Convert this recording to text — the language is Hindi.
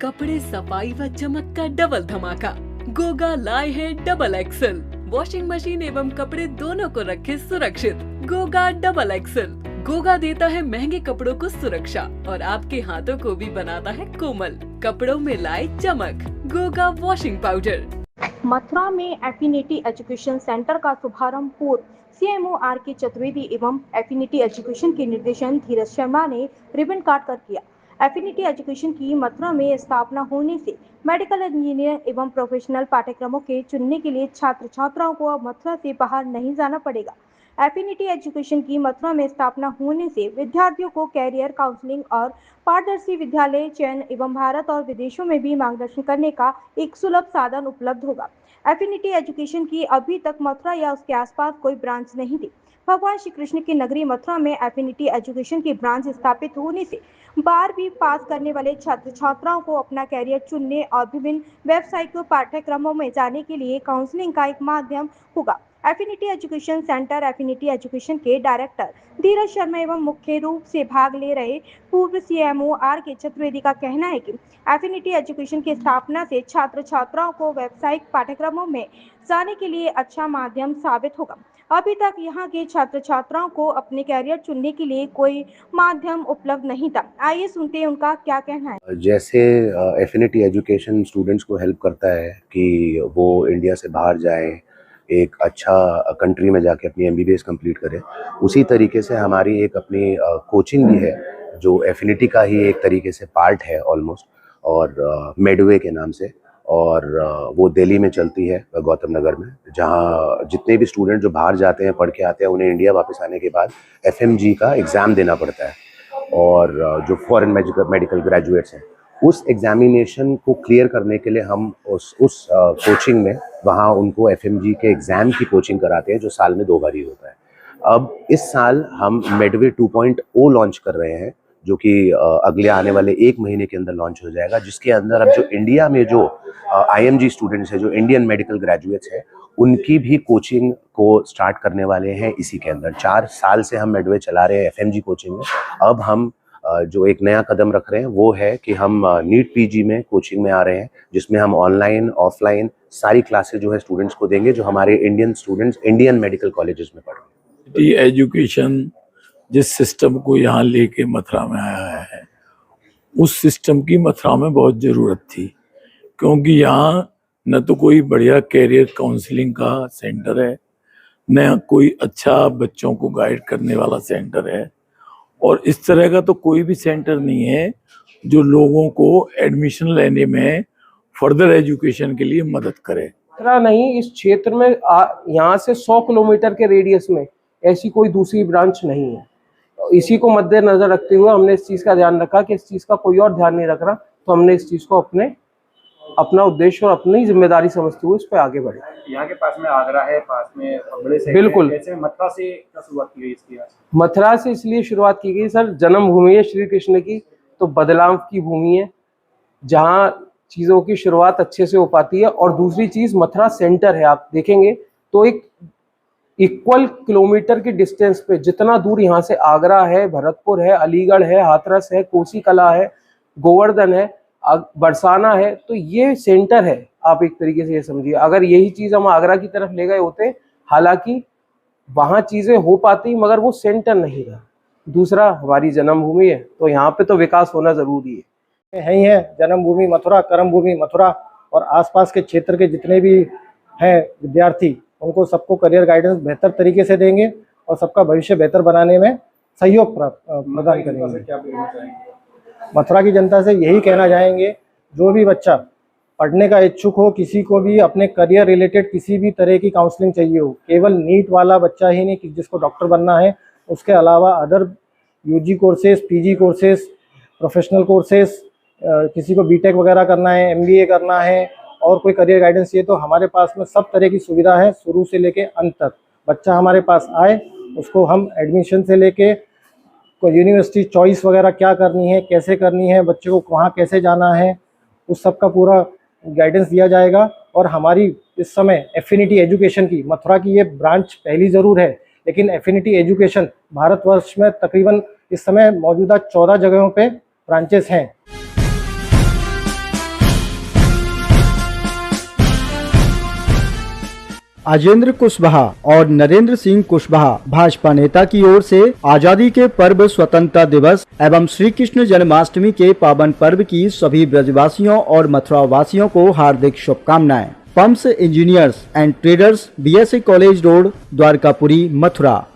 कपड़े सफाई व चमक का डबल धमाका। गोगा लाए है डबल एक्सल। वॉशिंग मशीन एवं कपड़े दोनों को रखे सुरक्षित। Goga double axle. गोगा देता है महंगे कपड़ों को सुरक्षा और आपके हाथों को भी बनाता है कोमल। कपड़ों में लाए चमक। Goga washing powder. मथुरा में एफिनिटी एजुकेशन सेंटर का शुभारंभ पूर्व सीएमओ आर.के. चतुर्वेदी एवं एफिनिटी एजुकेशन के निर्देशन धीरज शर्मा ने रिबन काट कर किया। एफिनिटी एजुकेशन की मथुरा में स्थापना होने से मेडिकल इंजीनियर एवं प्रोफेशनल पाठ्यक्रमों के चुनने के लिए छात्र छात्राओं को अब मथुरा से बाहर नहीं जाना पड़ेगा। एफिनिटी एजुकेशन की मथुरा में स्थापना होने से विद्यार्थियों को कैरियर काउंसलिंग और पारदर्शी विद्यालय चयन एवं भारत और विदेशों में भी मार्गदर्शन करने का एक सुलभ साधन उपलब्ध होगा। एफिनिटी एजुकेशन की अभी तक मथुरा या उसके आसपास कोई ब्रांच नहीं थी। भगवान श्री कृष्ण की नगरी मथुरा में एफिनिटी एजुकेशन की ब्रांच स्थापित होने से 12वीं पास करने वाले छात्र छात्राओं को अपना कैरियर चुनने और विभिन्न व्यावसायिक पाठ्यक्रमों में जाने के लिए काउंसलिंग का एक माध्यम होगा। Affinity education centre affinity education के डायरेक्टर धीरज शर्मा एवं मुख्य रूप से भाग ले रहे पूर्व सीएमओ आर.के. चतुर्वेदी का कहना है कि एफिनिटी एजुकेशन की स्थापना से छात्र छात्राओं को व्यावसायिक पाठ्यक्रमों में जाने के लिए अच्छा माध्यम साबित होगा। अभी तक यहाँ के छात्र छात्राओं को अपने कैरियर चुनने के लिए कोई माध्यम उपलब्ध नहीं था। आइए सुनते हैं उनका क्या कहना है। जैसे एफिनिटी एजुकेशन स्टूडेंट्स को हेल्प करता है कि वो इंडिया से बाहर जाएं, एक अच्छा कंट्री में जाके अपनी एमबीबीएस कंप्लीट करें, उसी तरीके से हमारी एक अपनी कोचिंग भी है जो एफिनिटी का ही एक तरीके से पार्ट है ऑलमोस्ट, और मेडवे के नाम से, और वो दिल्ली में चलती है गौतम नगर में, जहाँ जितने भी स्टूडेंट जो बाहर जाते हैं पढ़ के आते हैं उन्हें इंडिया वापस आने के बाद एफएमजी का एग्ज़ाम देना पड़ता है। और जो फॉरेन मेडिकल ग्रेजुएट्स हैं उस एग्जामिनेशन को क्लियर करने के लिए हम उस कोचिंग में वहाँ उनको एफएमजी के एग्ज़ाम की कोचिंग कराते हैं जो साल में 2 बार ही होता है। अब इस साल हम मेडवे 2.0 लॉन्च कर रहे हैं जो कि अगले आने वाले 1 महीने के अंदर लॉन्च हो जाएगा, जिसके अंदर अब जो इंडिया में जो आईएमजी स्टूडेंट्स हैं, जो इंडियन मेडिकल ग्रेजुएट्स हैं, उनकी भी कोचिंग को स्टार्ट करने वाले हैं इसी के अंदर। 4 साल से हम मेडवे चला रहे हैं एफएमजी कोचिंग में। अब हम जो एक नया कदम रख रहे हैं वो है कि हम नीट पीजी में कोचिंग में आ रहे हैं, जिसमें हम ऑनलाइन ऑफलाइन सारी क्लासेस जो है स्टूडेंट्स को देंगे जो हमारे Indian students Indian medical colleges में पढ़ रहे हैं। एजुकेशन जिस सिस्टम को यहाँ लेके मथुरा में आया है, उस सिस्टम की मथुरा में बहुत ज़रूरत थी, क्योंकि यहाँ न तो कोई बढ़िया कैरियर काउंसलिंग का सेंटर है, न कोई अच्छा बच्चों को गाइड करने वाला सेंटर है, और इस तरह का तो कोई भी सेंटर नहीं है जो लोगों को एडमिशन लेने में फर्दर एजुकेशन के लिए मदद करे। मथुरा नहीं, इस क्षेत्र में यहाँ से 100 किलोमीटर के रेडियस में ऐसी कोई दूसरी ब्रांच नहीं है। इसी को मद्देनजर रखते हुए हमने इस चीज़ का ध्यान रखा कि इस चीज़ का कोई और ध्यान नहीं रख रहा, तो हमने इस चीज़ को अपना उद्देश्य और अपनी जिम्मेदारी समझते हुए इस पर आगे बढ़े। यहाँ के पास में आगरा है, पास में बड़े से बिल्कुल। कैसे मथुरा से शुरुआत की गई इसकी? मथुरा से इसलिए शुरुआत की गई सर, जन्मभूमि है श्री कृष्ण की, तो बदलाव की भूमि है जहाँ चीज़ों की शुरुआत अच्छे से हो पाती है। और दूसरी चीज़, मथुरा सेंटर है, आप देखेंगे तो एक इक्वल किलोमीटर की डिस्टेंस पे, जितना दूर यहाँ से आगरा है, भरतपुर है, अलीगढ़ है, हाथरस है, कोसी कला है, गोवर्धन है, बरसाना है, तो ये सेंटर है। आप एक तरीके से ये समझिए, अगर यही चीज़ हम आगरा की तरफ ले गए होते, हालांकि वहाँ चीज़ें हो पाती मगर वो सेंटर नहीं था। दूसरा, हमारी जन्मभूमि है तो यहाँ पे तो विकास होना ज़रूरी है। ही है जन्मभूमि मथुरा, कर्मभूमि मथुरा, और आसपास के क्षेत्र के जितने भी हैं विद्यार्थी, उनको सबको करियर गाइडेंस बेहतर तरीके से देंगे और सबका भविष्य बेहतर बनाने में सहयोग प्रदान करेंगे। मथुरा की जनता से यही कहना चाहेंगे, जो भी बच्चा पढ़ने का इच्छुक हो, किसी को भी अपने करियर रिलेटेड किसी भी तरह की काउंसलिंग चाहिए हो, केवल नीट वाला बच्चा ही नहीं कि जिसको डॉक्टर बनना है, उसके अलावा other UG courses, PG courses, professional courses, किसी को बीटेक वगैरह करना है, एमबीए करना है और कोई करियर गाइडेंस चाहिए, तो हमारे पास में सब तरह की सुविधा है। शुरू से लेके अंत तक बच्चा हमारे पास आए, उसको हम एडमिशन से लेके कोई यूनिवर्सिटी चॉइस वगैरह क्या करनी है, कैसे करनी है, बच्चे को वहाँ कैसे जाना है, उस सब का पूरा गाइडेंस दिया जाएगा। और हमारी इस समय एफिनिटी एजुकेशन की मथुरा की ये ब्रांच पहली ज़रूर है, लेकिन एफिनिटी एजुकेशन भारतवर्ष में तकरीबन इस समय मौजूदा 14 जगहों पे ब्रांचेस हैं। अजेंद्र कुशवाहा और नरेंद्र सिंह कुशवाहा भाजपा नेता की ओर से आजादी के पर्व स्वतंत्रता दिवस एवं श्री कृष्ण जन्माष्टमी के पावन पर्व की सभी ब्रजवासियों और मथुरा वासियों को हार्दिक शुभकामनाएं। Pumps engineers and traders, BSA college road, Dwarkapuri, Mathura.